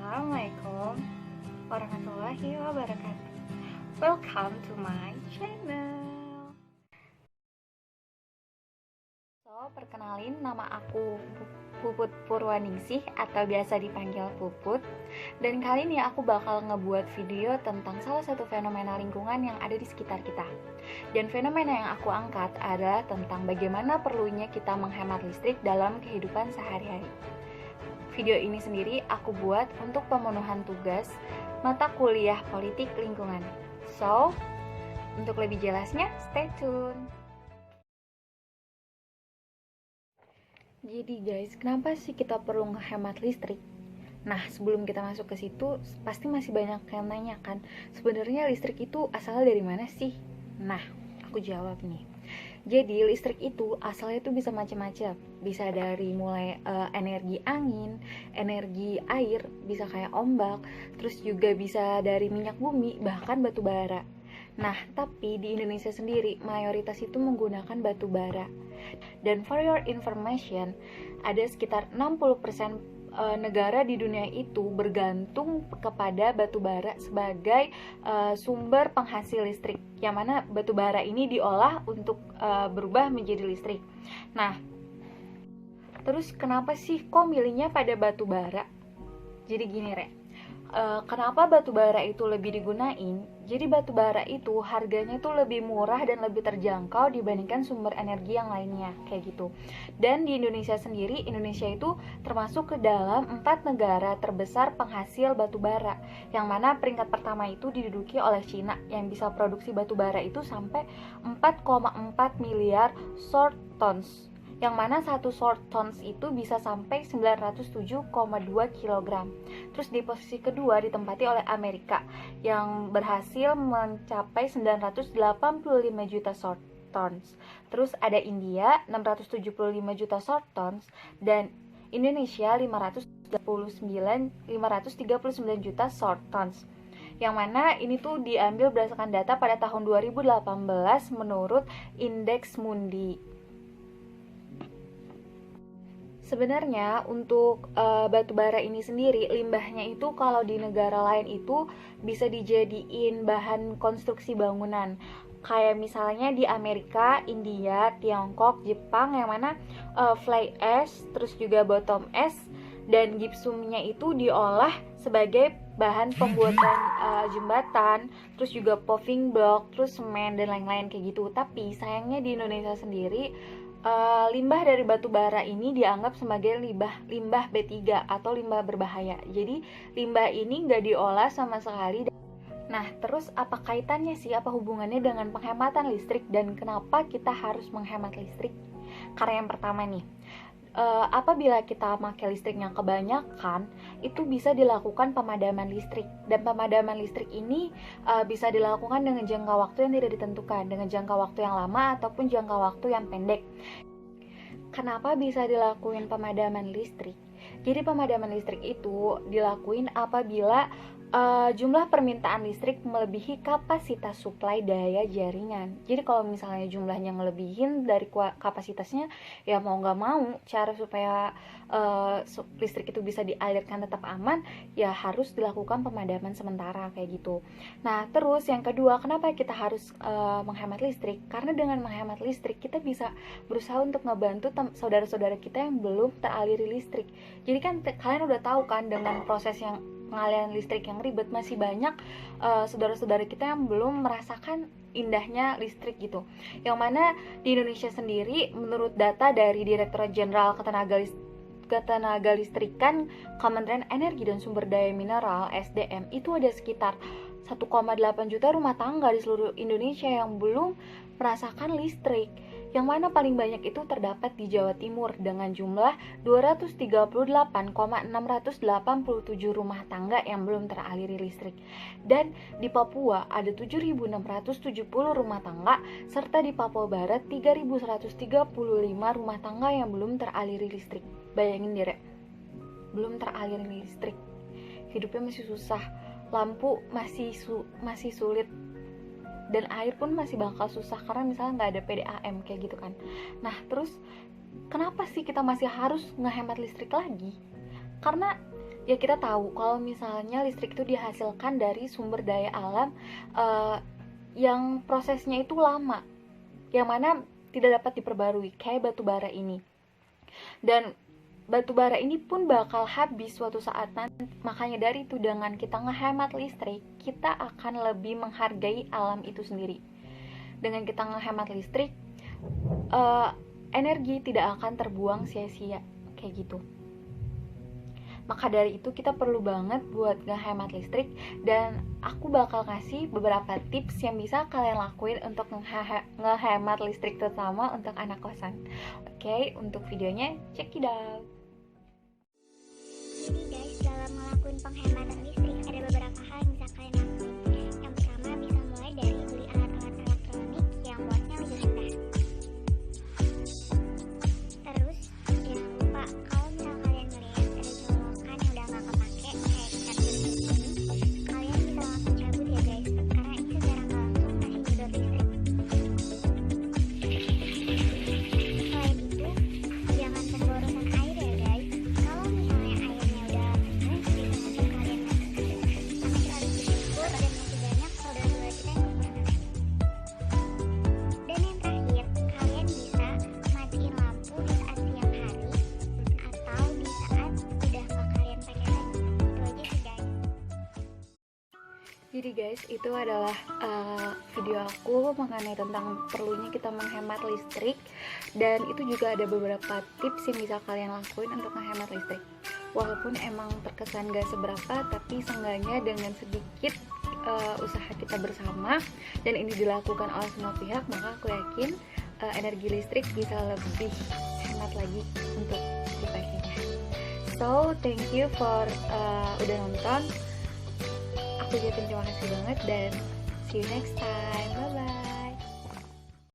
Assalamualaikum warahmatullahi wabarakatuh. Welcome to my channel. Perkenalin, nama aku Puput Purwaningsih atau biasa dipanggil Puput. Dan kali ini aku bakal ngebuat video tentang salah satu fenomena lingkungan yang ada di sekitar kita. Dan fenomena yang aku angkat adalah tentang bagaimana perlunya kita menghemat listrik dalam kehidupan sehari-hari. Video ini sendiri aku buat untuk pemenuhan tugas mata kuliah politik lingkungan. So, untuk lebih jelasnya, stay tune. Jadi guys, kenapa sih kita perlu ngehemat listrik? Nah, sebelum kita masuk ke situ, pasti masih banyak yang nanya kan, sebenarnya listrik itu asalnya dari mana sih? Nah, aku jawab nih. Jadi listrik itu asalnya itu bisa macam-macam. Bisa dari mulai energi angin, energi air, bisa kayak ombak, terus juga bisa dari minyak bumi, bahkan batu bara. Nah, tapi di Indonesia sendiri mayoritas itu menggunakan batu bara. Dan for your information, ada sekitar 60% negara di dunia itu bergantung kepada batu bara sebagai sumber penghasil listrik, yang mana batu bara ini diolah untuk berubah menjadi listrik. Nah, terus kenapa sih kok milihnya pada batu bara? Jadi gini kenapa batu bara itu lebih digunain? Jadi batu bara itu harganya itu lebih murah dan lebih terjangkau dibandingkan sumber energi yang lainnya, kayak gitu. Dan di Indonesia sendiri, Indonesia itu termasuk ke dalam 4 negara terbesar penghasil batu bara, yang mana peringkat pertama itu diduduki oleh Cina yang bisa produksi batu bara itu sampai 4,4 miliar short tons, yang mana satu short tons itu bisa sampai 907,2 kg. Terus di posisi kedua ditempati oleh Amerika yang berhasil mencapai 985 juta short tons. Terus ada India 675 juta short tons dan Indonesia 539 juta short tons. Yang mana ini tuh diambil berdasarkan data pada tahun 2018 menurut Indeks Mundi. Sebenarnya untuk batu bara ini sendiri, limbahnya itu kalau di negara lain itu bisa dijadiin bahan konstruksi bangunan. Kayak misalnya di Amerika, India, Tiongkok, Jepang, yang mana fly ash, terus juga bottom ash dan gipsumnya itu diolah sebagai bahan pembuatan jembatan, terus juga paving block, terus semen dan lain-lain kayak gitu. Tapi sayangnya di Indonesia sendiri limbah dari batu bara ini dianggap sebagai limbah B3 atau limbah berbahaya. Jadi limbah ini nggak diolah sama sekali. Nah, terus apa kaitannya sih, apa hubungannya dengan penghematan listrik dan kenapa kita harus menghemat listrik? Karena yang pertama nih, apabila kita pakai listrik yang kebanyakan, itu bisa dilakukan pemadaman listrik. Dan pemadaman listrik ini bisa dilakukan dengan jangka waktu yang tidak ditentukan, dengan jangka waktu yang lama ataupun jangka waktu yang pendek. Kenapa bisa dilakukan pemadaman listrik? Jadi pemadaman listrik itu dilakuin apabila jumlah permintaan listrik melebihi kapasitas suplai daya jaringan. Jadi kalau misalnya jumlahnya ngelebihin dari kapasitasnya, ya mau nggak mau cara supaya listrik itu bisa dialirkan tetap aman, ya harus dilakukan pemadaman sementara kayak gitu. Nah, terus yang kedua, kenapa kita harus menghemat listrik? Karena dengan menghemat listrik kita bisa berusaha untuk ngebantu saudara-saudara kita yang belum teraliri listrik. Jadi kan kalian udah tahu kan, dengan proses yang pengalihan listrik yang ribet, masih banyak saudara-saudara kita yang belum merasakan indahnya listrik gitu. Yang mana di Indonesia sendiri, menurut data dari Direktorat Jenderal Ketenaga Listrikan Kementerian Energi dan Sumber Daya Mineral (SDM), itu ada sekitar 1,8 juta rumah tangga di seluruh Indonesia yang belum merasakan listrik, yang mana paling banyak itu terdapat di Jawa Timur dengan jumlah 238,687 rumah tangga yang belum teraliri listrik. Dan di Papua ada 7.670 rumah tangga, serta di Papua Barat 3.135 rumah tangga yang belum teraliri listrik. Bayangin deh, belum teraliri listrik, hidupnya masih susah, lampu masih sulit, dan air pun masih bakal susah karena misalnya nggak ada PDAM kayak gitu kan. Nah, terus kenapa sih kita masih harus ngehemat listrik lagi? Karena ya kita tahu kalau misalnya listrik itu dihasilkan dari sumber daya alam yang prosesnya itu lama, yang mana tidak dapat diperbarui kayak batu bara ini. Dan batu bara ini pun bakal habis suatu saat nanti. Makanya dari itu dengan kita ngehemat listrik, kita akan lebih menghargai alam itu sendiri. Dengan kita ngehemat listrik, energi tidak akan terbuang sia-sia kayak gitu. Maka dari itu kita perlu banget buat ngehemat listrik, dan aku bakal kasih beberapa tips yang bisa kalian lakuin untuk ngehemat listrik, terutama untuk anak kosan. Oke, untuk videonya check it out. Jadi guys, dalam ngelakuin penghematan listrik ada beberapa hal yang bisa kalian lakuin. Yang pertama, bisa mulai dari beli alat-alat elektronik yang wattnya lebih rendah. Terus jangan lupa kalau misal kalian melihat ada colokan yang udah nggak kepake kayak charger ini, kalian bisa langsung cabut ya guys, karena ini secara nggak langsung masih nyedot listrik. Selain itu, jangan pemborosan air ya guys. Kalau misalnya airnya udah penuh, bisa ngajak kalian mati. Karena kita harus bersyukur dan masih banyak saudara-saudara kita yang kekurangan air. Dan yang terakhir, kalian bisa matiin lampu di saat siang hari atau di saat udah nggak kalian pakai lagi. Itu aja sih guys. Jadi guys, itu adalah video aku mengenai tentang perlunya kita menghemat listrik, dan itu juga ada beberapa tips yang bisa kalian lakuin untuk menghemat listrik. Walaupun emang terkesan gak seberapa, tapi seenggaknya dengan sedikit usaha kita bersama dan ini dilakukan oleh semua pihak, maka aku yakin energi listrik bisa lebih hemat lagi untuk dipakainya. So, thank you for udah nonton. Aku ucapin terima kasih banget dan see you next time. Bye bye.